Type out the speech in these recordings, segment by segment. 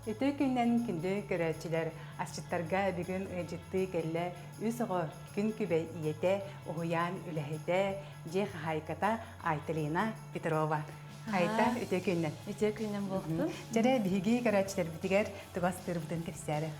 Өтө күннен күнді көрәтчілер асчыттарға бүгін җитті кәлі үсіғі күн күбей иете, оғуян үләхеті, жеқ хайката Айталина Петрова. Айта өтө күннен. Өтө күннен болдым. Жәрі бігі көрәтчілер бітігер тұғастыр бұтын кірсәрі.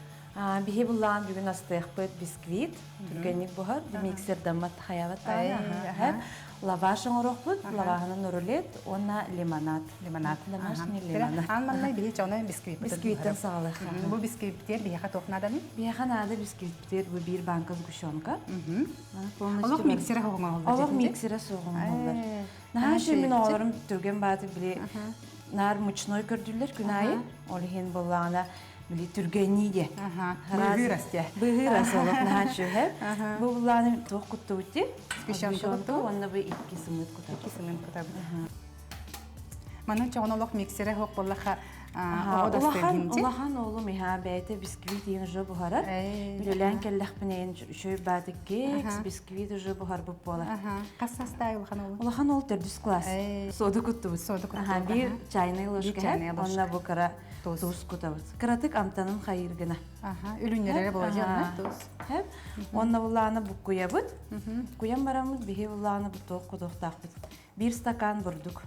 Бихи буллаан бүгін астықпыт бисквит, түргенник бұғар, миксер дамат хаяват тағына. Лаваш оңырықпыт, лавахынан рулет, она лимонад. Лимонад. Домашний лимонад. Анманнай бігі жоны бисквит. Бисквиттен сағылыққа. Бұл бисквиттер біяқа тоқнаданы? Біяқа нады бисквиттер, бұл бір банка сгущенка. Олық миксері хоғыңа олар? Олық миксері соғыңа олар. Наға шүймен оларым түрген бады біле, нар мучной көрділер күн айы. Олығын болағына били түргенниге. Быгырасте. Быгырас олық нахан шөһе. Бұл бұланы тоқ құтты өтті. Спешонты. Онна бұл 2 сымыт құтабы. 2 сымыт құтабы. Мана чоғын олық миксері хоқ болақа оғадастырғынде? Олахан олы меха бәйті бисквит ең жо бұхарар. Білілән кәлләқ бінен шөй бәді кекс, бисквит жо бұхар бұп болар. Қассастай олахан олы? Олахан ол түрдіс класс. Соды құтты бұд. Соды құтты. Bir çayna ложка, онна бұл қара туз құтабыз. Қыратық амтанын қайыргына. Үлінлері болажанна туз. Онна бұланы бұл құя бұд. Құян барамыз, бігі бұланы бұл тоқ құдықтақ бұд. 1 стакан бұрдық.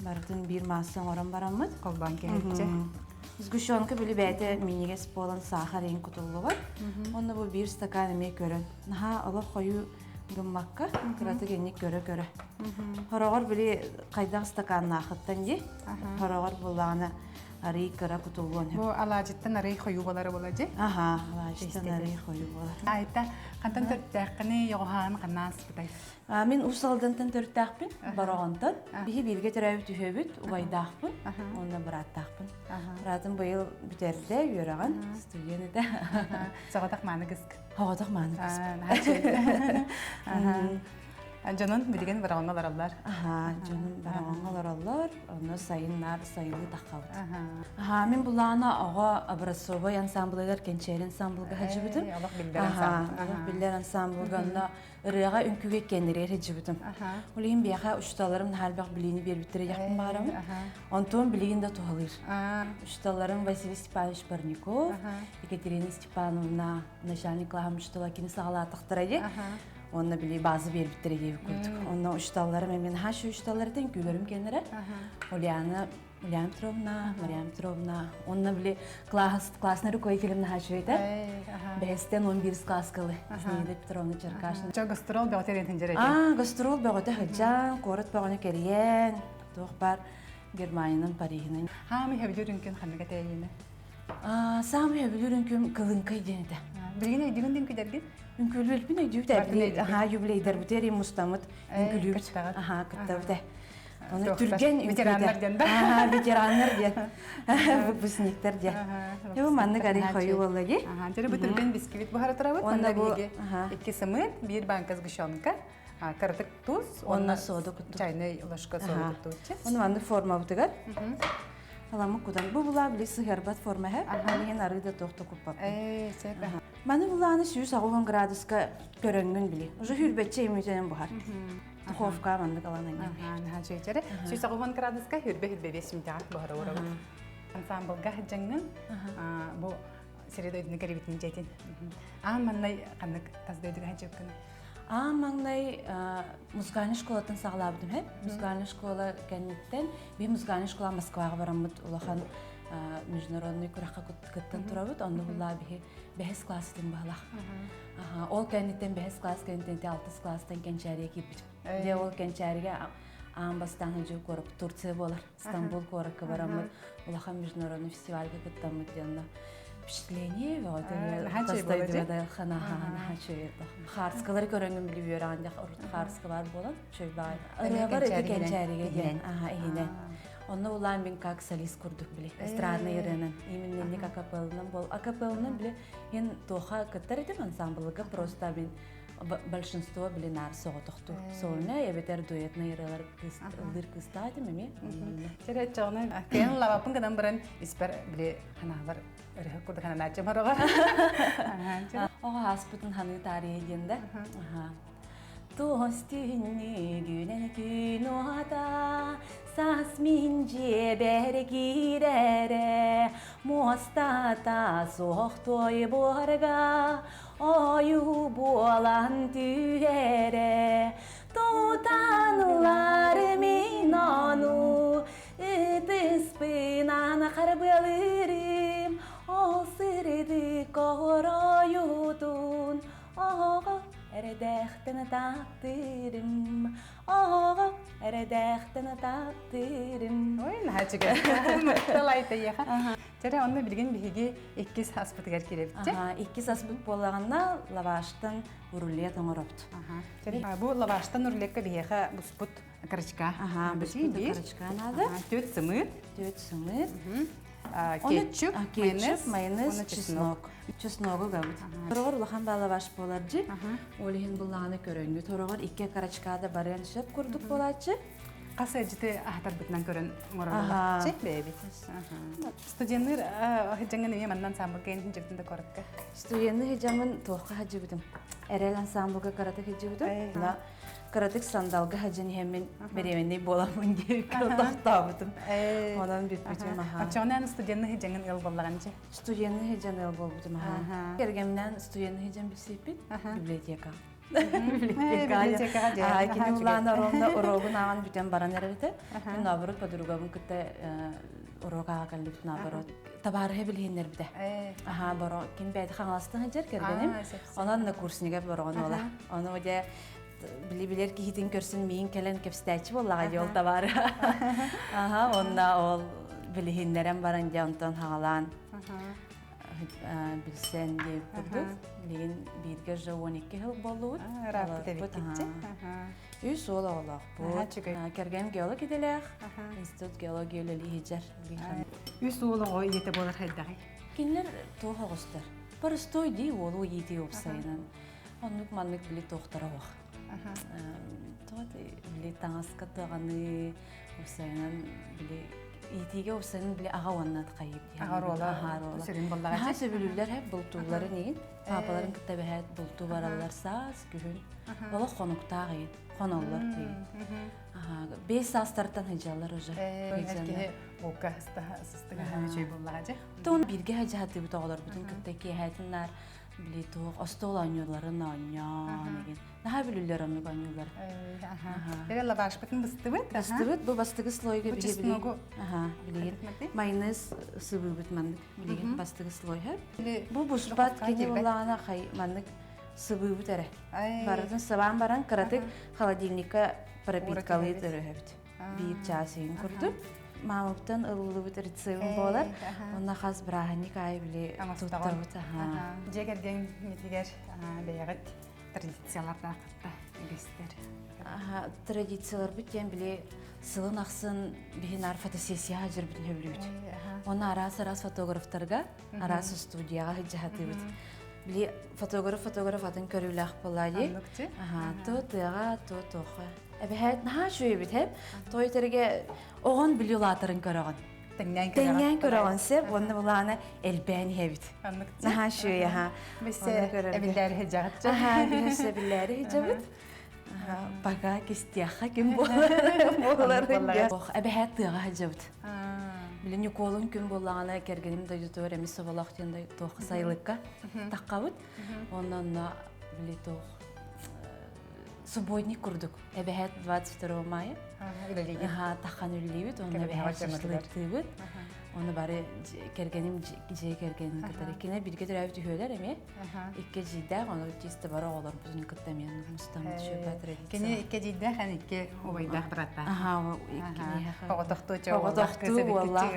Бардың 1 масын оран барамыз. Қолбан керекче. Сгущенка білі бәйті минигес болан сахар ең құтылы бар. Онна бұл 1 стакан емей көрін. Наға ұлы қойу гыммаққа қыратық енек көрі-көрі. Хорағыр білі қайдақ стаканына ақыттан де. Хорағыр бұлағына арый кыра кутулгон. Бу алажыттан арый хою болары болажы? Алажыттан арый хою болар. Айта, қантан төрттәққіні yoğuhan қаннан sıпытай? Мен усалдантан төрттәқпін, барағантан. Бихи бірге түрәуі түхөбіт, ұбайдақпын, онына бұраттақпын. Бұратым бұйыл бүтерді, үйераған, студияны да. Соғадақ маны кіск? Соғадақ маны кіск. Жанын білген барағанғалар алар? Жанын барағанғалар алар, оны сайынлар, сайылы таққауыд. Мен бұлағына оға образцовый ансамблылар, кенчер ансамблыға хәджі бұдым. Олық білдер ансамблы. Олық білдер ансамблыға онына ұрыға үнкіге кендірер хәджі бұдым. Олығын бияға ұшталарым нәхәлбәқ білейіні бербіттірі яқын бағарамын. Онтуын білейін да туғалыр. Ұшталарым Василий Степанович Парников, Екатерина Степановна, начальник лағам ұштала кені сағала атықтырады. Онна били базы бербиттері кебіп көйдік. Онна ұшталары мен хашы ұшталардан күйлерім кенері. Ульяна Петровна, Мария Петровна. Онна били классны рукой келімні хашы өйті. Бәстен 11 класс кылы. Снейді Петровна Черкашына. Чо гастрол бәғатер ентенжер әді? Гастрол бәғаты хаджан, қорыт бәғаны керген. Тоқ бар Германияның, Парижінің. Хамы хөбілер үнкен қанныға тәйені? Самы хөбілер үнкен кылынқай денеді. Білген өйдігін ден көдерген? Үнкөлбіл бін өйдігін дәбілі. Юбілейдер бүтер, мұстамыд. Үнкөлбіл. Күтті бүті. Оны түрген ветеранлар ден да? Ветеранлар ден. Выпускниктер ден. Еу манны қари қойу олығы. Жәрі бұл түрген бисквит бұхара тұрабыд. Онда беге 2 сымыт, 1 банка сгущенка, кырдык туз, онна соды күтті. Чайны ложка соды күтті. Оны манны форма бұтығар. Аламы кудан. Бұл бұла білі сығарбат формаға, әлеген арыда тоқты күппап. Маны бұланы 190 градуска көріңгін білі. Уже хүрбетче емейтенен бұхар. Тұховқа манды қаланын емей. 190 градуска хүрбе-хүрбе 5 минутағат бұхар орығы. Ансамблға ғаджаңын бұл середі өйдіні кәребетін жәйтін. Маннай қанық тазды өйдігі ғаджы өккіні? Маңнай музыкальный школатын сағылабыдым хеп. Музыкальный школа кәнеттен. Би музыкальный школа Москваға барамыд. Улахан международный күраққа күттін тұрабыд. Онды бұла бігі 5 класстың бағылақ. Ол кәнеттен 5 класс, кәнеттен 6 класстан кәнчәріге кепіт. Де ол кәнчәріге Амбастан хәджу көріп Турция болар. Стамбул көрікі барамыд. Улахан международный фестивальға күттамыд денді. Впечатление вот это Харскалар көрәңгін біліп өрәңді Харскалар болан чөй бай. Бар өті кәнчәріге ген. Онны улан мен как солист күрдік білі. Эстрадный ерінін. Именно как акапеллынан бол. Акапеллынан білі мен тоға күттар едім ансамблыға просто мен большинство были на соғытықту. Солына ебетер дуэтный ерелер ылдыр кыстадым еме. Жәрі чоғына кәйін лавапын қадан бірін іспер біле қанағылар үрі күрді қана нәтчем арыға. Оға аспытын ханы тарихи дегенде. Dostini güne gün oda sas mince ber girere Mostata sohtoy borga, oyu bolan tühere, tutanlar minonu, itispinan karbelirim, o sirdi koroyudun, oğul eredekten takdirim, oğul eredekten takdirim. Ой, нахачыга. Макталай таяха. Жара онны билген биһиги 2 аспытыгар киребитче. Икки саспыт болаганна лаваштан урулия тоңоропт. Жара бу лаваштан урлекка биһиха буспут карачка. Буспут карачка надо. Төт сымыт, Төт сымыт. кетчуп, майонез, чеснок. Чесногу габыт. Торогор улахан ба лаваш боларжы. Олихин булланы көрөнгү. Торогор икки карачкада баран шеп курдук болачы. Касы жите ахтар битнан көрөн моралачы беби. Студенттер жаңа неме мандан самбылген жирдинде коракка. Студентны хежамын тоққа хажыбыдым. Эрел ансамблга каратык хажыбыдым. На каратык сандалга хажын хеммен беременный боламын деп тақтабыдым. Одан битбитим аха. Ачонан студентны жаңа ел боллаганчы. Студентны хежан ел болбудум аха. Кергемнен студентны хежан бисипит библиотека. Библиотека. Кини улана ромда урогун аган бүтен баран эрете. Мен наоборот подругамын кытта урога каллып наоборот. Табархе билгендер биде. Аха боро кин бәйт хаңалыстан жер кергенем. Онан да курснига боргон ола. Аны оде билер ки хитин көрсүн миин келен кепстәчи боллага жол табар. Аха онда ол билгендерем баран жантан хагалан. Билсен деп көрдүк. Леген бирге жа 12 жыл болду. Рапты бекитчи. Үс ол олақ бұл. Кергем геолог еделер. Институт геология өлелі хеджер. Үс олығы ете болар хайдағы. Кенлер тоға ғыстар. Барыстой дей олу ете өпсайынан. Онлық манлық білі тоқтара оқ. Тоғат білі таңасқа тоғаны өпсайынан білі етеге өпсайынан білі аға оннат қайып. Ағар ола сүрін боллаға жа? Сөбілілер әп бұлтулары нейін. Папаларын кітті бәхәт бұлту баралар саз, күхін. Ола қонуқтақ ейін. Қоналар дейін. 5 састартан хеджалар уже. Әкеге оқа сыстыға жөй боллаға жа? Тоғын бірге хеджа хатты бұт оғылар бұтын күттеке әйтінлар білі тоқ, остол анюларын анyan. Наға білілер анық анюлар. Бәрі лаваш бұтын бұсты бұт? Бұсты бұт, бұл бастығы слойға білеген. Майонез сывы бұт мандық білеген бастығы слойға. Бұл бұшпат кене болағына қай мандық сывы бұт әрі. Баратын сыван баран қыратық холодильника пропиткалы түрі әбіт. Bir çasıyın kurduk. Mamuptan ıllı bir ritsevim bolar. Onda xas brahnik ay bile tuttabıt. Жегерген нетигер бәйәгет традицияларда қытта егестер. Традициялар бітен біле сылын ақсын бейінар фотосессия жыр бітін өбілуд. Оны арас фотографтарға, арас студияға жахаты бұд. Біле фотограф атын көрілі ақ болады. Тұтыға, тұтуға. Әбәйт наға шөй біт әп, тойтерге оғын білулатырын көріғын. Тәңнен көріғын сеп, оны бұлағына әлбән әбіт. Наға шөй, Бесе әбілдәрі хеджағытчы. Бесе әбілдәрі хеджағыт. Бага кестияққа кім болар. Әбәйт тұйға хеджағыт. Білін юқолын күн болағына кергенім дойдутуыр әмесі болақтен тоқы сайылыққа таққабыт. Ондан білі тоқ субботник курдук. Эбэхэт 22 мая. Таххан үллибит, оны эбэхэт шашлыктыбыт. Оны бары кергеним же кергеним кытары. Кине бирге төрәбит үһөлөр эме. Икке жийдә, оны тисте бара олар бүтүн кытта мен мустам төшөп традиция. Кине икке жийдә, хан икке обайда брата. Икке. Поготохту Поготохту валлах.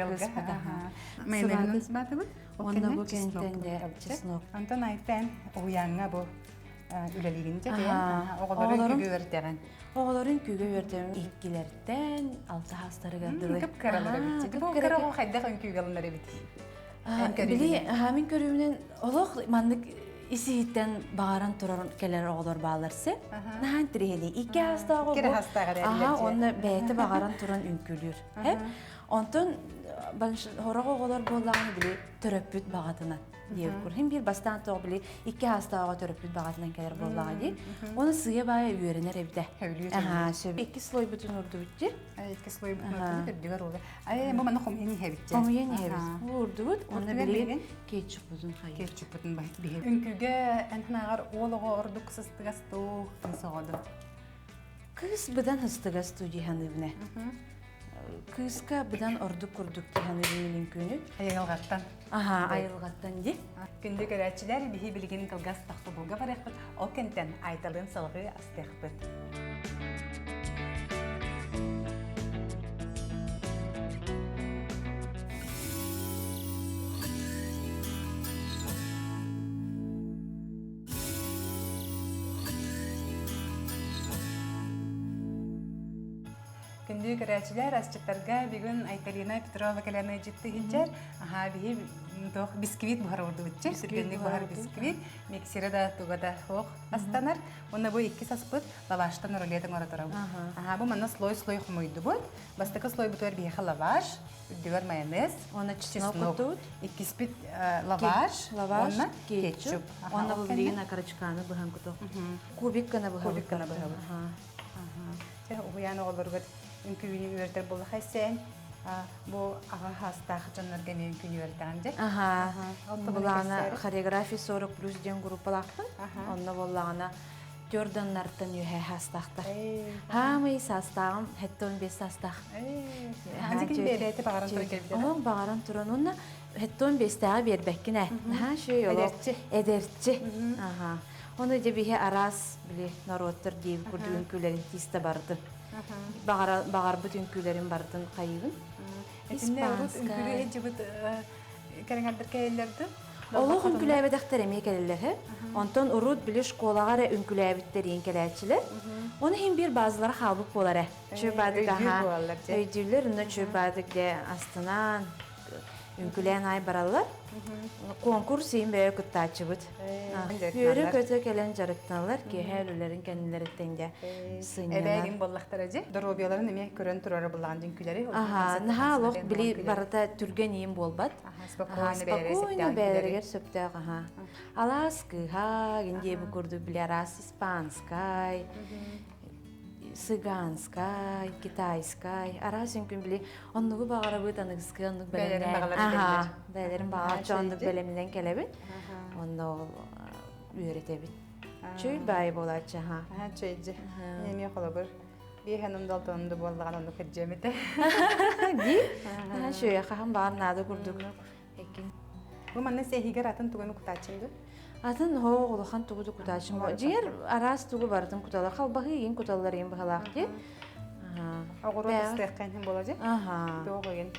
Майонез батыбы? Онда бу кентенде чеснок. Антон айтан уянга бу үлелигинче де оголорун күгө өртөгөн. Оголорун күгө өртөгөн иккилерден 6 хастарыга дылы. Кып каралар бит. Бу карагы хайда хан күгө алынар бит. Били хамин көрүмүнөн олох мандык иситтен бағаран турар келер оғылар бағаларсы. Нахан тірелі. Ике хастағы бұл. Оны бәйті бағаран туран үнкілер. Онтын хораға оғылар болағын біле түрөппіт бағатынан. Хем bir бастан тоғы біле ике хастағы түрөппіт бағатынан келер болағын дей. Оны сыя бая үйерінер әбді. Екі слой бүтін ұрды бүтті. Екі слой бүтін ұрды бүтті олы. Бұл мана қомияны әбітті. Қомияны әбітті. Ұрды бүт, оны біле кетчуп бүтін қайыр. Кетчуп бүтін бейін. Үнкіге әнтінағар олығы ұрды қысыстығасту тұнсығады. Кыз бұдан хыстығасту дейханы біне. Кызка бұдан ұрды күрдік дейханы бейілін көні. Айылғаттан. Айылғаттан де. Күнді көрәтшілер бейі білгенін қылғас тақты бұлға бар еқпіт. Ол кенттен айталын сылғы асты еқпіт. Күнді көрәтшілер асчыттарға бүгін Айталина Петрова кәләні жетті хинчар. Бейі бисквит бұхар орды өтчі. Сүргенді бұхар бисквит. Мексері да туғада хоқ астанар. Оны бұл екі саспыт лаваштан ролетің оратырау. Бұл мана слой-слой құмойды бұд. Бастықы слой бұтыр бейхі лаваш, үддігер майонез. Оны чеснок ұтуд. Екі спит лаваш, оны кетчуп. Оны бұл білген акарачканы бұған күту. Кубик қана бұға. Уяны оларға үнкүйіні өртер болы қайсен. Бұл аға хастағы жанларға мен үнкүйіні өртәңді. Бұлағына хореография 40+ ден группалақпын. Онны бұлағына Jordanlardan yühe hastaqtaq. Hamı sastağım, hətta 15 sastaq. Hangi gün belirti bağıran turun geldi? Onun bağıran turun, onunla hətta 15 dağa berbəkkinə. Şey olur. Ederçi. Onu da bir araz bile narodlar deyip kurdu ünkülerin tiste bardı. Bağır bu ünkülerin bardın kayıgın. İspanska. Ünkülü ecibit karıngardır kayıllardı? Олық үңкіләбедіқтер әме келелер. Онтон ұрud білі школағары үңкіләбеттер ең келәтшілер. Оны хем бір базылары қалбық болары. Чөйбадық өйдеулер, үні чөйбадық астынан үңкілән ай баралар. Конкурс ең бәйі күттачы бұд. Үйері көті келен жарықтанылар ки әлілерін кәнілеріттенде сыйнелар. Әбәйін боллақтар әже? Дорobiyalarin әме көрін тұрары болған дүңкілері? Наға лоқ білі барыта түрген ең болбад. Спокойно бәлерігер сөптәғ. Аласкыға, генде бұл көрді білі арас испанскай, сыганскай, китайскай. Арас үнкін білі, оннығы бағара бұд анығызғы, оннығы бәлемден. Бәлерін бағарчы оннығы бәлемден келебін. Оннығы үйретебін. Чөй бәй болачы. Чөйді. Еме қолы бір. Bir hanımdal tanıdı bolğan onu kırcamete. Di? Şöyle xaham bağır nadı kurduk. Bu manna sehigar atın tuğunu kutaçındı? Atın hoğuluğan tuğudu kutaçın. Ciğer aras tuğu bardın kutalar. Xalbağı yiyin kutalar yiyin bağalaq ki. Oğuru ıstığın hem bolacak. Doğuyun.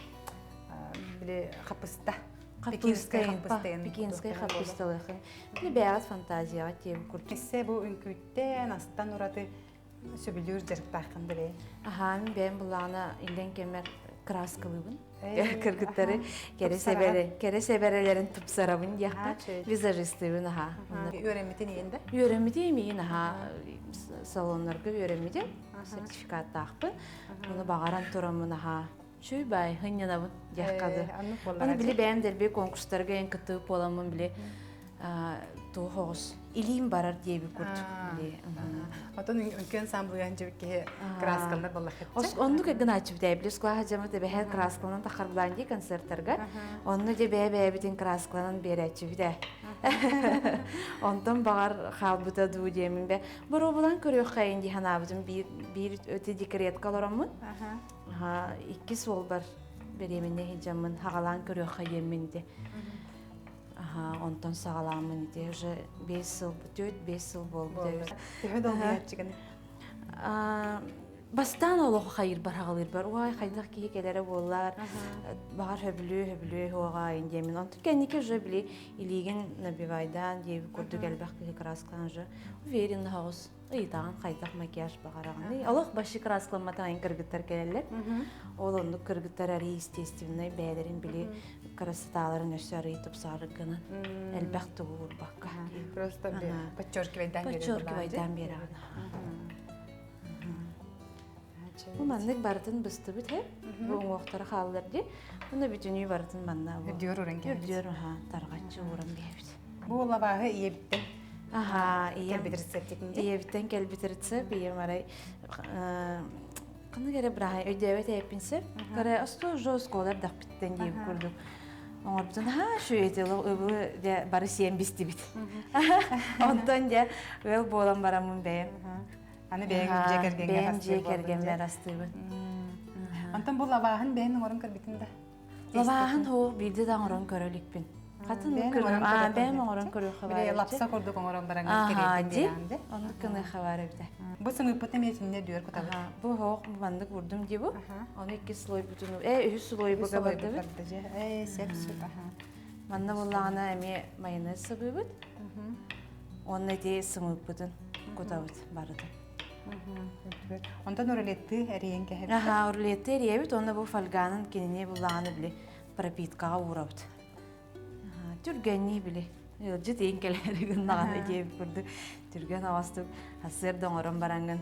Bile kapısta. Pekinskay kapıstalığı. Bir beyaz fantaziya var diye bu kurduk. Esse bu ünkütten astan uğradı. Söbülüyor jarıqtaqın bile. Ben bulağına ilden kemer kraskılıyım. Kırgıtları kere seberelerin tıp sarabın yaxta vizajistiyim. Öğrenmedin yende? Öğrenmediyim yine. Salonlarga öğrenmedim. Sertifikat taqpın. Onu bağıran turamın. Şöy bay hınyanabın yaxqadı. Onu bile benim derbe konkurslarga en kıtıp olamın bile. Toğuz. İliyim barar diye bir kurt. Oton ülken sambuyan cevik ki kraskallar bollah etçe. Onu da gına açıp deyip, skula hacamı da beher kraskalından takar bulan diye konsertlerga. Onu da beye bitin kraskalından beri açıp de. Ondan bağır halbuta duğu diyemin be. Baro bulan körüyor kayın diye hanabıdım bir öte dikret kaloramın. İki sol bar beremin ne hicamın hağalan körüyor kayın de. Ondan sağlamın idi. Уже 5 yıl, 4-5 yıl oldu. Tühüd olmayat çıkın? Bastan oluq xayır bar, hağalır bar. Oğay, xaydaq ki kelere bollar. Bağır höbülü, oğay indemin. Ondan kendiki уже bile iligin nabivaydan, diye kurdu gelbaq ki krasklan. Uverin hağız. ыйтаган кайдак макияж багараганы. Олох башы краскламатаган кыргыттар келелер. Ол онну кыргыттар ари естественный бәдерин били красоталарын өсөр итеп сарыганы. Элбах тугур бакка. Просто подчеркивайдан бери. Подчеркивайдан бери. Бу маннык бардын быстыбыт хеп. Бу оңоктары халларды. Буны бүтүнү бардын манна бу. Үрдүөр уран келет. Үрдүөр таргачы уран бебит. Бу лабагы иебиттен. Аха, ием Келбитерсеттикинде. иебиттен келбитеритсе бием арай каны кере брахай өдөбөт эпинсе. Кара асто жосколар дакпиттен дип көрдүк. Оңордун ха шөйтело өбү де бары 70 бит. Онтон де өл болам барамын бе. Аны бэйн жекерген мерастыбы. Антон бу лабагын бэйн орун кырбитинде. Лабахан хо билди даңорон көрөлүкпүн. Катын көрөм. Бэм орон көрө Бе хабар. лапса кордук орун баран Аха, ди. керетинде. Onu kını хабар бите. Бу сыңы потемесинде дүөр кутабы. Ага, бу хок бандык вурдум ди бу. Onu 2 слой бүтүнү. Үч слой бу габарды. Сепсут. Манна буллана эми майонез сабыбыт. Onu де сымып бүтүн. Кутабыт барды. Онтон оролетти эриен кехеп. Ага, урлетте ребит, onu бу фольганын кенене булланы биле пропиткага урабыт. Ага, түргенни биле. Жит эң келеригин наганы жеп көрдү. Түрген авастык хасыр доңорон баранган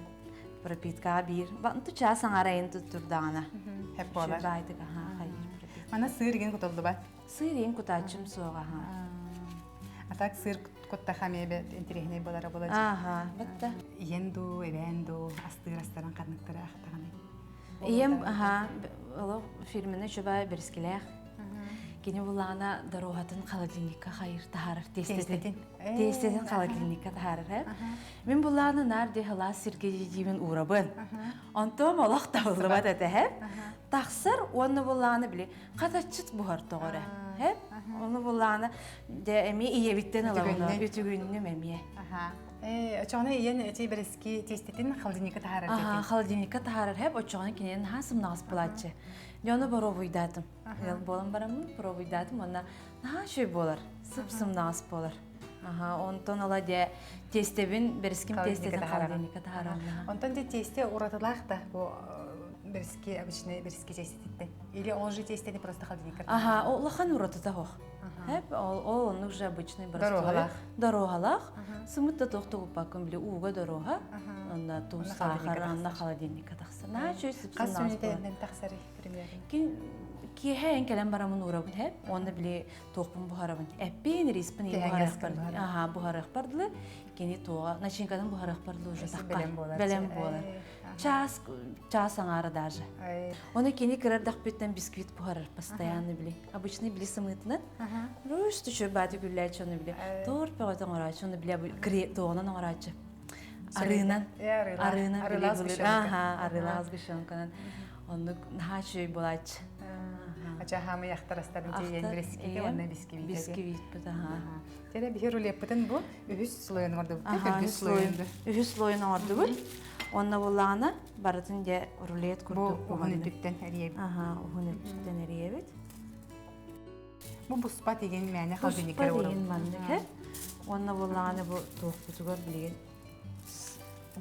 пропиткага бир. Банту часаң арайын турдагана. Хеп болар. Байтык, ага, хайыр. Мана сыр ген кутулду бат. Сырын кутачым соға, ага. Атак сыр кутта хамебе интерехне болара болажы. Ага, бітті. Иенду, эвенду, астыр астаран карныктары ахтаганы. Ием, ага, оло фирмені чөбай берскелех. Кені булана дорогатын холодильникка хайыр тахарыр, тестеден. Тестеден холодильникка тахарыр, Мен буланы нарде хала сирге жидимен урабын. Онтом олақ табылды бат әті, Тақсыр, оны буланы біле, қатачыт бұғар тоғыры, Оны буланы әме иебіттен алауына, өтігінні мәмие. Очоғына иен әтей берески тестеден холодильникка тахарыр Ага, холодильникка тахарыр, Очоғына кенен хасым нағыз бұлатчы. Оны пробуйдатым. Ел болам барамын, пробуйдатым, онна шөй болар, сып-сым нағыз болар. Онтон ола де тестебін берескім тестеден холодильникка тахарыр. Онтон де тесте уратылақ да, бұл берески, обычный берески тестеден. Или он же тестеден просто холодильникка тахарыр? Ага, олахан уратыда хоқ. Ол он уже обычный Дорогалақ. Дорогалақ. Сымытта тоқты ұппақын біле уға дорога. Онда туз сахар, онда холодильникка тақсыр. Шөй сып-сым Қас нағыз болар. өнеттерінен тақсары примерно? Киһен келен барамын урабын хеп, онда биле тоқпын бухарабын. Эппен риспен бухарах барды. Ага, бухарах бардылы. Кени тоға, начинкадан бухарах бардылы уже таққа. Белем болар. Час аңары даже. Оны кени кірер дақпеттен бисквит бухарар постоянно биле. Обычный биле сымытынан. Рүш түші бәді гүлләч оны биле. Торпе ғотан орачы, оны биле тоғынан орачы. Арынан биле бұлыр. Ага, арыла азгышонканан. Оны нахачы болачы. Ача хамы яқтарастарын тейен берескеге, онна бисквит. Бисквит бұд, ага. Тере бихер улеппытын бұ, үхіс слойын орды бұд. Ага, үхіс слойын орды бұд. Онна болағына барытын де рулет күрдік. Бұ ұғын үттіктен әриебіт. Ага, ұғын үттіктен әриебіт. Бұ бұспа деген мәне қалдыникері Бұспа орын. деген маңдық. Онна болағына бұ тоқ бұтығыр білеген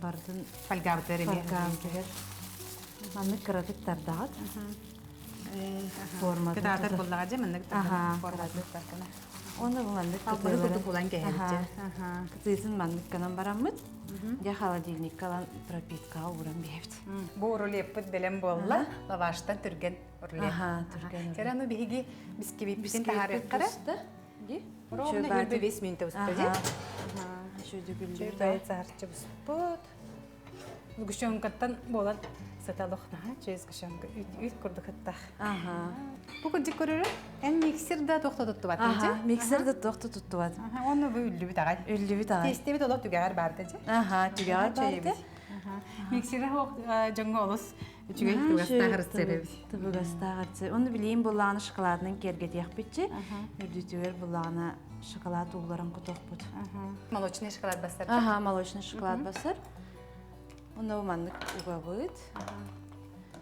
барытын Фальгабытыр еме. фаркамтығыр. Маңдық кыратық тардағыт. Форма Кытатыр бұллаға же мұнық форматы. Оны бұл маңдық Албыры күрдік олан кәйелітте. Кытысын маңдық канан барамыд. Де холодильник калан пропитка уран бейбіт. Бұ урулеппыт белем болла, лаваштан түрген урулеп. Ага, түрген. Тері ану бігі біскевиппен тахарық қара. Ровно 25 минуты ұспы де. Шөйді гүлдер. Чөйді царчы бұспыт. Үгішен қаттан болан саталықна, чөйіз күшенгі үйт күрді қыттақ. Бұ күнді көрірі, ән миксерді тоқты тұтты бат. Ага, миксерді тоқты тұтты бат. Оны бұл үлі біт ағай. Үлі біт ағай. Тесте біт олық түгәғар барды же. Ага, түгәғар барды. Миксері жоңғы олыс үчіге түгәстағыр себебі. Түгәстағыр себебі. Оны білейін бұлағаны шоколадының кергет еқ бітчі. Үрдітігер бұлағаны шоколад уғыларын құтық бұд. Молочный шоколад басар. Ага, молочный шоколад басар. Оны ұмандық уға бұд.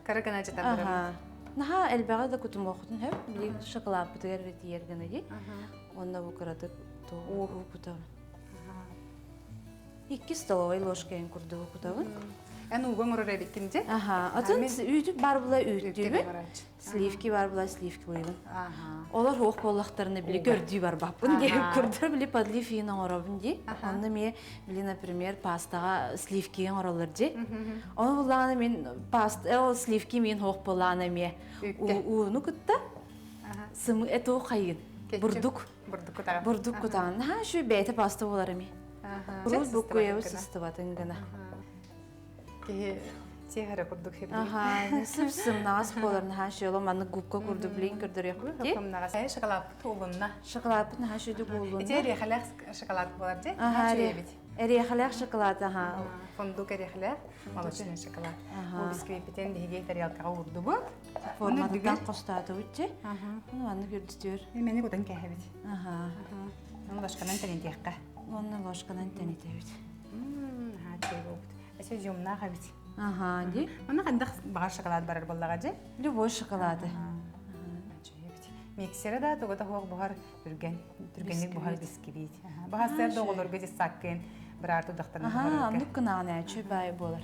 Қарығына жетан бұрым. Наха әлбәға да күтім оқытын хөп. Білейін шоколад бұтығар реті ергіні де. Оны бұ қырадық ұғы бұтығын. 2 столовой ложкаен курдугу кутабын. Эн угон урар эбиккинже. Аха, атын үйдү бар була үйдүбү. Сливки бар була сливки буйбун. Олар хоқ боллақтарыны біле көрдүй бар баппын деп көрдір біле подлив ейін оңырабын де. Онны ме біле, например, пастаға сливки ең оралыр де. Оны болағаны мен сливки мен хоқ болағаны ме уыны күтті. Сымы әті қайын. Бұрдық. Бұрдық күтаған. Ха, шу бәйті паста болары ме. Бұрыл бүк көйеу сысты батын ғына. Сехара курдук хеп. Ага, сым нагас боларын ха шөлө маны губка курду билин көрдөр якты. Хакым нагас шоколад толунна. Шоколад на шөдү болун. Рехалак шоколад болар же. Ага, рехалак шоколад ага. Фундук рехалак, молочный шоколад. Бу бисквит битен диге тарелкага урду бу. Формада костаты үтче. Ага. Ну аны көрдүтөр. Мени кудан кехебит. Ага. Аны башканан тенетекка. Оны ложканан тенетебит. Ха, чебут. Эсе жумна хабит. Ага, ди. Мана кандай багар шоколад барар боллага же? Любой шоколады. Миксера да тогота хог бухар түргенник бухар бисквит. Багасыр да олор гыжы саккен бирар тудактан. Ага, амдык кынагына чөбай болар.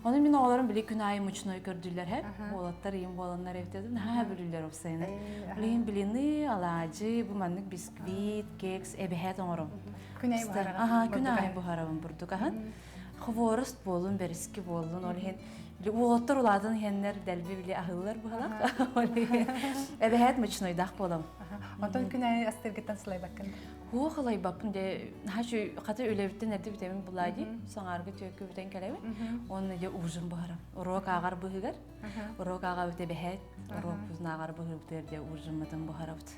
Оны мен оларын биле күн айы мучной көрдүлөр хеп. Олаттар ем боланнар эвтедин. Ха, билүлөр опсайны. Билин билини алажы, бу маннык бисквит, кекс, эбехет оңором. Күн айы бухар. Ага, күн айы бухарабын бурдук ахан. Ховорост болун, бериски болун, ол хен улаттар уладын хеннер дәлби биле ахыллар бухалак. Эбехет мучнойдак болам. Онтон күн айы астыргыттан сылай баккан. Ху халай бапын де хашу ката өлебиттен эрди битемин булайди. Саңаргы төккө битен келеби. Оны де ужун бахарам. Урок агар быгыр. Урок ага бите бехет. Урок бузна агар быгыр битерде ужун матан бахарабыт.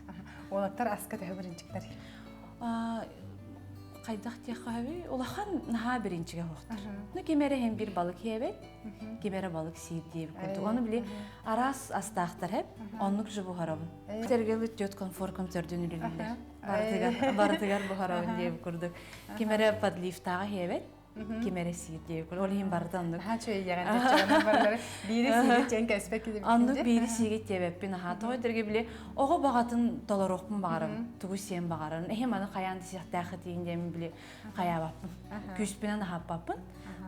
Олаттар аска төбүрүнчүктөр. Кайдак тияхаби улахан наха биринчиге хоктар. Ну кемере hem bir balık yebet, kemere balık siyip diye kurduk. Onu bile aras astaqtar hep, onluk jubu harabın. Tergelit yotkan forkam tördünülürler. Bartıgar bu harabın diye kurduk. Kemere padlif tağı yebet, kemere siyip diye kurduk. Olayım bardanlık. Ha çöy yağın tepçiğine barları. Biri siyip çen kesbek gibi. Anlık biri siyip yebet bin aha. Toy terge bile oğa bağatın dolar okun bağarım. Tuğu siyen bağarım. Hem anı kayan disiyah dağıt deyince bile kaya bapın. Küspinen ahap bapın.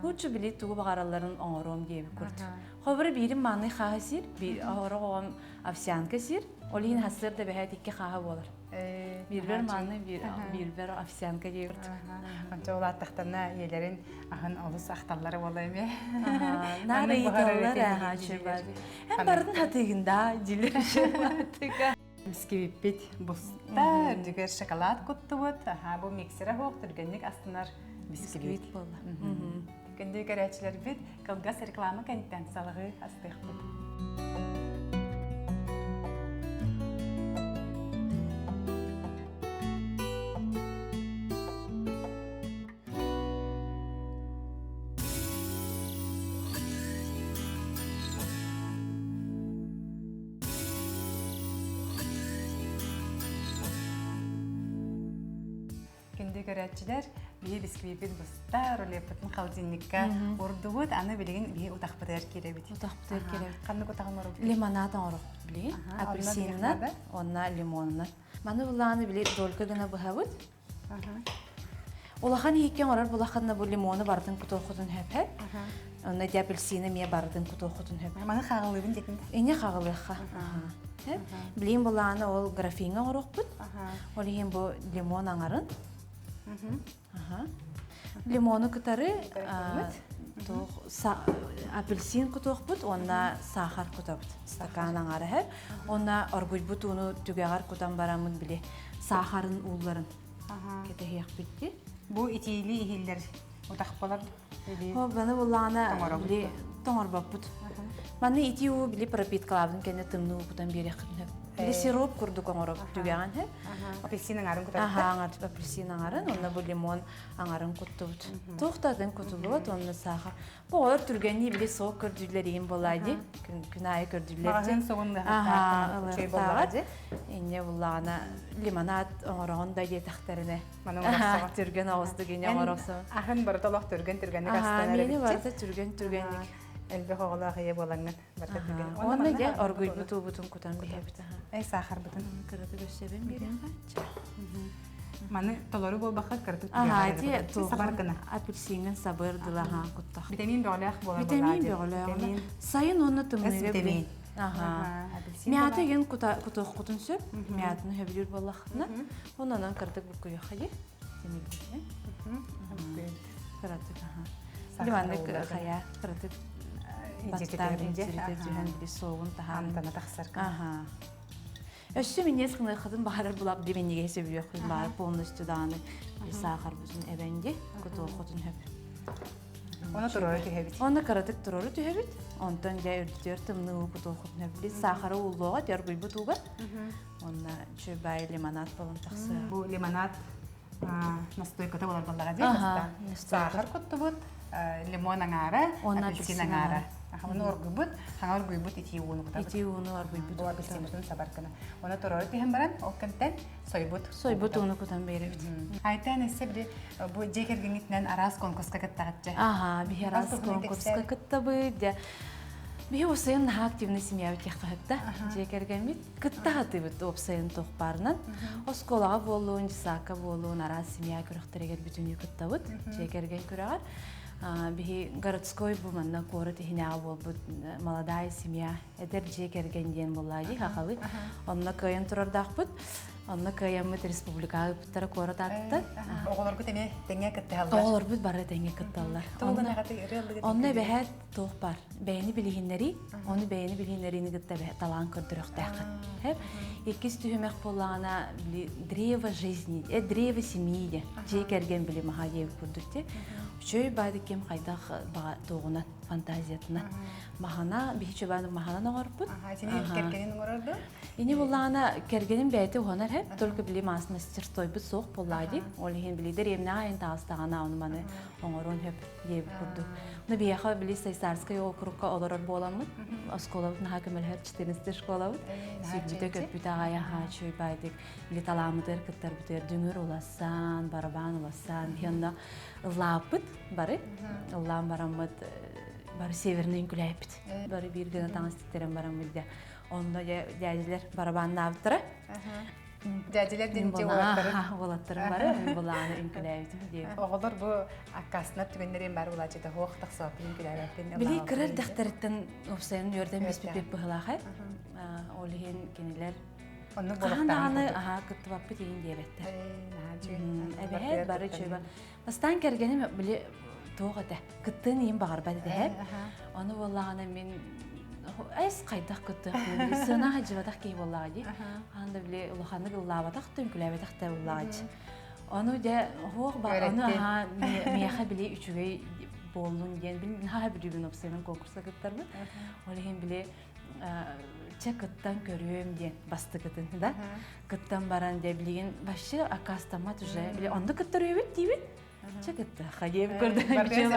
Uçu bile tuğu bağaraların oğurum diye kurduk. Xobri birim manı xahasir, bir ahora oğam afsiyanka sir. Olayın hasır da behet iki xaha bolar. Bir manı bir afsiyanka diye kurduk. Anca ola taxtana yelerin ahın olus axtalları olayım ya. Nara yitallar aha çöbadi. Hem bardın hatıgında dilir şöbadiga. Biskvipit busta, düger şokolad kuttu bud. Bu miksere hoq türgenlik astynar biskvit bolla. Kendi görəçlər bit kılgas reklama kentten salığı astıq bud. Görəçlər bir biskvipit busta rolepatın xalzinnikka urdugut anı bilgin bir utaqpıdır kerebit. Utaqpıdır kerebit. Qandı utaqmar oldu? Limonad oruq bili. Apelsinat, onna limonat. Manu bulağını bili dolka gına buhavut. Улахан hikken orar bulağanna bu limonu bardın kutoxutun hep. Onna de apelsini miye bardın kutoxutun hep. Mana xağılыбын декин. Эне xağılıqa. Bilin bulağını ol grafinga oruq bud. Olihim bu limon аңарын. Лимоны кытары апельсин кутук бут, онна сахар кутабыт. Стакан аңары хеп. Онна оргуй бут уну түгәгар кутан барамын биле. Сахарын улларын. Кете хияк битти. Бу итили ихиллер утак болар. Хо баны булана биле тоңор баппут. Маны ити у биле пропиткалабын кене тымны кутан берек хеп. Биле сироп курдук оңорок түгәган хеп. Апельсин аңарын кутабыт. Аңар апельсин аңарын, онна бу лимон аңарын куттубут. Тоқтадын кутулубут, онна сахар. Бу олар түргенни биле соқ көрдүлөр ем болайды. Күнайы көрдүлөр. Багын соғында чөй болады. Эне буллагана лимонад оңорогондай де тахтарына. Мана түрген ауызды гене оңороксо. Ахын бар толох түрген астана. Мени барда түргенник. Элбе хогола хыя болаңнан барда түрген. Онна де оргуй бутун кутан бихебит. Ай сахар бутун. Кыраты көсөбөн берен кача. Маны толору болбаққа кыртып Ага, ти сабаркына. апельсинген сабыр дылаха куттах. Витамин бөгләх була. Витамин бөгләгенә. Сайын оны тымныры витамин. Ага. Мята ген кутох кутун сөп. Мятны хөбүр боллахна. Оннан кыртык бу куя хали. Демек. Кыртык ага. Димандык хая кыртык. Баттан инжирде жүһән би соғын таһан. Антана тахсар. Ага. Өссө мен несколько хатын бахар булап димениге себеп кылып бар полностью даны сахар бүзүн эбенге кутох кутун хөп. Оны турары төһәбит. Оны каратык турары төһәбит. Онтон я үрдүтер тымны кутох кутун хөп. Сахары уллога тер буйбу туга. Онна чөбай лимонад болон таксы. Бу лимонад настойката болар баллага Ага, дей. Сахар коттубут, лимон аңара, апельсин аңара. Оны оргубут, хаңа оргубут ити уну кутабут. Ити уну бар буйбу. Бу апельсинтен сабаркана. Оны турары төһәм баран, ол кентен сойбут. Сойбут уну кутан беребит. Айтан эссе бир бу жекергенитнен арас конкурска каттагатча. Ага, бихерас конкурска кыттабы. Би осыйын активный семья үтәхәттә. Жекергәмит кыттагатыбыт опсайын тохпарнан. Осколага болуын, жисака болуын, арас семья күрәхтәргә бүтүн кыттабыт. Жекерген күрәгәр. Би городской бу манна коры тихинә болбут молодая семья. Эдер жекерген ден буллады хакалы. Онна кайын турардакпыт. Онна кайымыт республикага биттер коры татты. Оголор күтене теңе кытталар. Оголор бит бары теңе кытталар. Онна бәһәт тох бар. Бәйни билгеннәри, оны бәйни билгеннәрини гытта талан көрдүрөктәк. Хәп икис түһмәк булгана древо жизни, древо семьи. Жекерген биле магаев күрдүкте. Чөй байды кем кайдах ба тогуна фантазиятына. Махана бихчебаны махана ногорпут. Сени кергенин ногорду? Ини буллана кергенин бәйте хонар хәп, только биле мастерской бит сок буллады. Ол хин билидер емна айн тастагана оны маны оңорон хәп еп күрдү. Ну бияха биле Сайсарская округка олорор боламы. Осколов на хакемелер 14 школа. Сибите көпүтага яха чөй байдык. Биле таламыдыр кыттар битер дүңөр уласан, барабан уласан, хенна лапыт бары. Аллам барамыт бары северный күләпит. Бары бир генә таңстыктерем барамыт да. Онда дядилер барабанны аптыра. Дядилер денче олаттары. Олаттары бары, буланы инкүләбит дип. Оголор бу аккасына түгеннәрен бар булачы да хоктак сап инкүләбит. Били кирер дәхтәртен опсайын ярдәм беспеп быһлахай. Олиһен кинелер Онны болактан. Ага, кыттыбап битен диәләттә. Әбәһәт бары чөйбә. Бастан кергәнем биле тоғыда. Кыттын ин багыр бәдә һәп. Аны буллаганы мен айс кайдак кытты. Сына хаҗыбатак кей буллагы. Анда биле улаханы гыллабатак түнкүләбатак та буллагы. Аны да хог бар. Аны ха мияха биле үчүгәй болун дигән бил ха бирүгөн опсайның конкурска кыттырбы. Олеген биле чекыттан көрөм дигән басты кытын да. Кыттан баран да билеген башы акастамат уже биле анда кыттырып дибит. Чекытта хаҗып күрдем.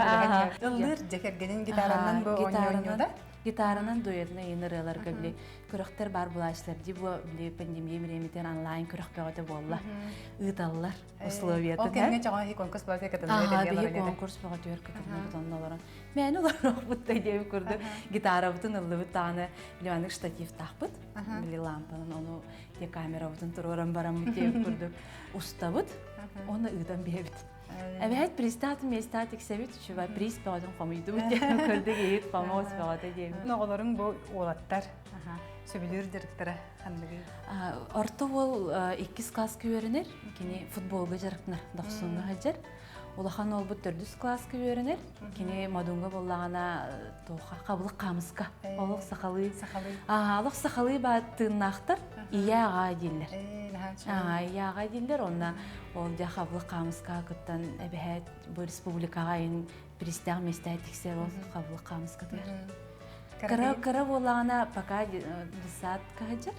Ылдыр жекергенин гитараннан бу ойнойда. Гитаранан дуэтна енерелер кебли. Көрөктөр бар булачлар ди бу биле пандемия времетен онлайн көрөккөгө болла. Ыдаллар условиятын. Ол кемге чаган конкурс бар кетен. Би конкурс бага төр кетен тоннолорун. Мен улар бутта деп көрдү. Гитара бутун ылды таны биле штатив тахпыт. Биле лампанын ону те камера бутун туруран барам деп көрдү. Устабыт. Оны ыдан бебит. Әбәт пристат местатик сәбит чуба приз бадан комыйды деп көрдүк ет помос бада деп. Ноголорун бу олаттар. Сөбүлөр директоры хандыгы. Орто ол 2 класс көрөнөр, кини футболга жарыктар 90 хаҗар. Улахан ол бу 4 класс көрөнөр, кини мадунга боллагана тоха кабылык камыска. Олук сакалы. Алык сакалы баттынактар ияга дилер. Ияга дилер онна ол жахаблык камыска кыттан эбәһәт бу республикага ин пристаг местатиксе ол кабылык камыска дер. Кара боллагана пока десятка хаҗар.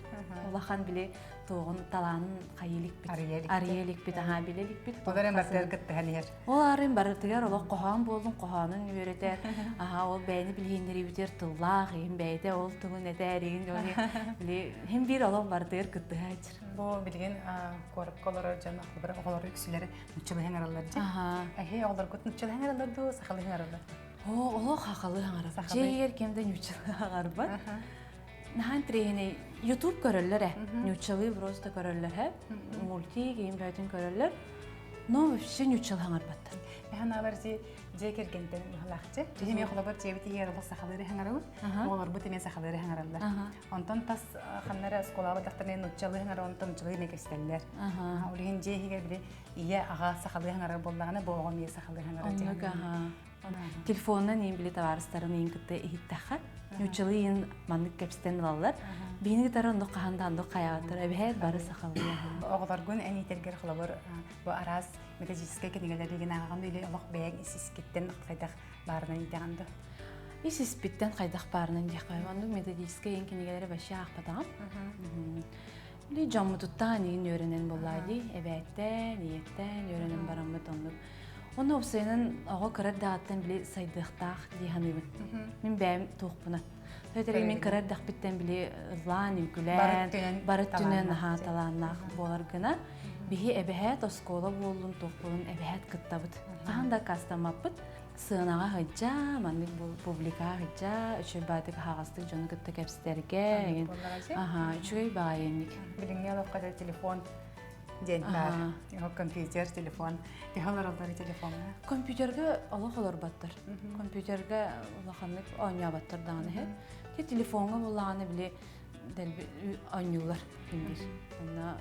Улахан биле тоғын таланын кайылык бит. Ариелик бит, аха билелик бит. Олар эмбертер кытты хәлер. Оларын бартыгар ол кохан болдун, коханын үйрөтер. Аха ол бәйни билгендери битер тыллах, ем бәйде ол тугун этәрин жони. Биле һәм бир олар бартыгар кытты хаҗар. Бу билген корып колор жана бер оглар үксүләре мучылы хәңәрәләр ди. Аха. Әһе оглар кут мучылы хәңәрәләр ду, сакалы хәңәрәләр. Оло хакалы хаңарып. Жейер кемден үчү хаңарып бар. Нахан трейне YouTube көрөллөр, нючалы просто көрөллөр, мульти гейм бәйтін көрөллөр. Но вообще нючал хаңар баттыр. Яхан аларсы жекер гентен халахчы. Жеме холобор жебити ярылы сахалары хаңарабы. Олар бу темен сахалары хаңаралар. Онтон тас ханнара сколалы дактарны нучалы хаңара онтон чылы мекестеллер. Улин жехиге бири ия ага сахалы хаңара боллагана боогон ия сахалы хаңара. Телефоннан ин биле товарыстарын ин кытты ихиттаха. Нючалы ин маннык кепстен алалар. Бини тарын до кахандан до каягатыр. Эбет бары сахалы. Оғлар гүн әнитергер холобор бу арас методический кенегелер деген аган үйле олох бәяг исискеттен кайдах барынан итеганды. Исиспиттен кайдах барынан дияқпайванды методический ин кенегелери башы ақпатагам. Ли жаммутуттан ин өренен боллайды. Эбеттен, ниеттен өренен барамыт онды. Оны опсайынан оға кырар дағаттан біле сайдықтақ дейханыбын. Мен бәйім тоқпына. Сөйтері мен кырар дақ біттен біле ұлан, үкілән, барыт түнен таланнақ болар гына. Бігі әбәхәт оскола болуын, тоқпылын әбәхәт кыттабыд. Қағанда кастамаппыд. Сығынаға ғыджа, манлық публика ғыджа, үші бәдік хағастық жоны кытты кәпстерге. Үші бағайынник. Біліңе алып телефон. Ден бар. Компьютер, телефон. Техолар алары телефонга. Компьютерге алах олар баттыр. Компьютерге улаханлык ойня баттыр даны хет. Те телефонга буллаганы биле дәлби ойнюлар индир. Ана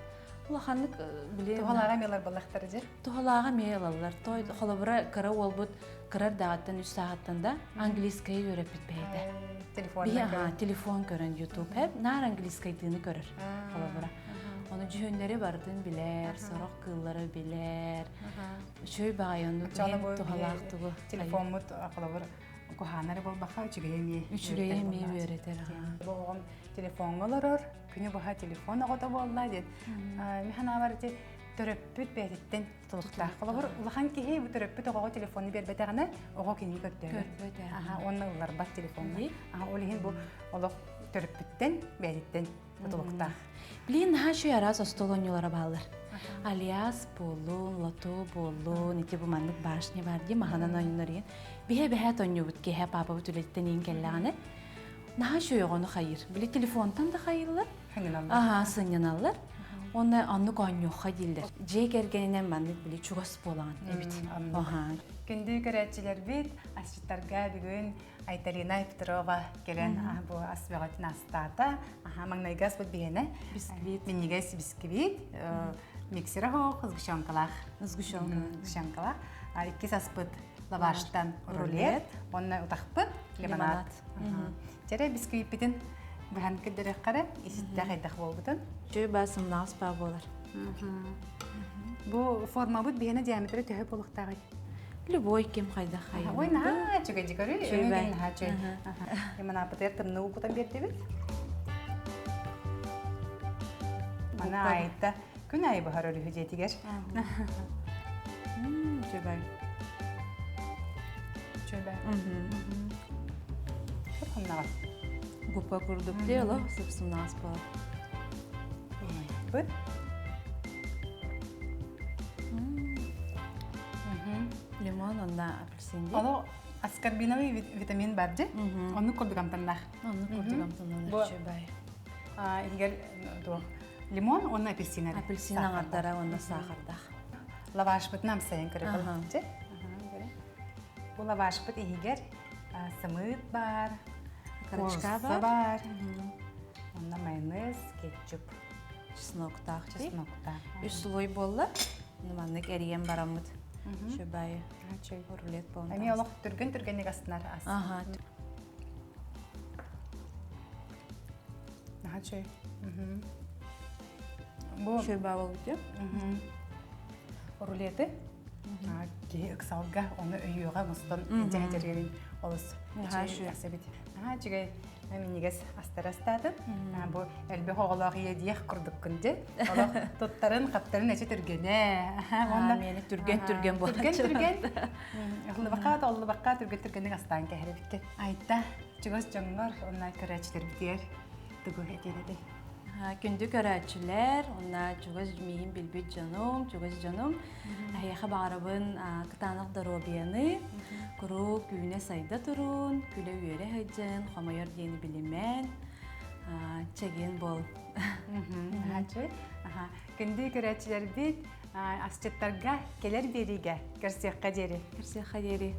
улаханлык биле Тухалага мелар баллахтар же. Тухалага мелалар. Той холобра кара олбут кырар дагаттан 3 сааттан да английская өйрәп битбәйди. Телефон көрән YouTube хеп нар английская дины көрөр. Холобра. Оны жүһөннәре бардын билер, сорок кыллары билер. Шөй багайонду тухалактыгы. Телефонмут акылабыр куханары болбаха үчүгейми. Үчүгейми өйрәтер. Болгон телефонголорор, күнү баха телефон агыта болла дит. Механа бар ди төрөппүт бетиттен тулукта. Калабыр улахан кихи бу төрөппүт ого телефонду бербетегане ого кини көттө. Онны улар бар телефонду. Олихин бу олох төрөппүттен бетиттен тулукта. Блин, хашу ярас остолоньолара баллар. Алиас болун, лото болун, ити бу мандык башня бар ди маханан ойнорин. Бихе тоньюбут кеhe папа бүтүлеттен ингеллаганы. Нашу йогону хайыр. Били телефонтан да хайырлар. Сыньяналар. Оны аннык ойнёха дилдер. Жекергенен мандык били чугас болган эбит. Күндү көрөчүлөр бит асситтарга бүгүн Айталина Петрова келен бу асбагатын астата. Маңнайгас бут бигене. Бисквит. Минигес бисквит. Миксера хо кызгышанкалах. Кызгышанкалах. Икки саспыт лаваштан рулет. Онна утахпыт лимонад. Тере бисквит битин бахан кедере кара иситте кайдах болбутун. Жөө басым наспа болар. Бу форма бут бигене диаметри төһө болуктагы. Любой кем кайда хайыр. Ой, на, чуга жигары, өңген на чуй. Мана патертым нуу кутан берди бит. Мана айта, күн ай бахар өрү жетигер. Чөбай. Чөбай. Ханнага. Гупа курдук дело, собственно, аспа. Бут. Лимон, онда апельсин ди. Ало аскорбиновый витамин бар же. Onu курдугам тандах. Onu kurdugam tandах чөбай. Игер лимон, onu апельсин. Апельсин аңардара, онда сахардах. Лаваш бут нам сайын көрөп же. Бу лаваш бут игер сымыт бар, карачка бар. Онда майонез, кетчуп, чесноктах. чеснокта. Үч слой болла. Нуманнык эриен барамыт. Чөбай. Рулет болон. Эми олох түргөн астынар ас. Чөй. Бу чөбай болуп же. Рулеты. Ки ыксалга оны өйөгө мустан жайжырган олус. Асабит. Чөй. Минигес астарастады. Бу элбе хогологы диях курдук күндө. Олох тоттарын, каптарын эче түргөнө. Онда мени түргөн болот. Түргөн. Оллы бакка түргөн астан кехребитке. Айта, чыгыс жоңгор, онна көрөчтөр битер. Тугу этеледи. Күндү көрөчүлөр, онна чугас мийин билбит жаным, чугас жаным. Аяха барабын кытанак доробияны, куру күнө сайда турун, күлө үйөрө хыжын, хомойор дени билимен. чеген бол. Күнді көрәтчілер бит асчеттарға келер беріге кірсеққа дері. Кірсе қадері.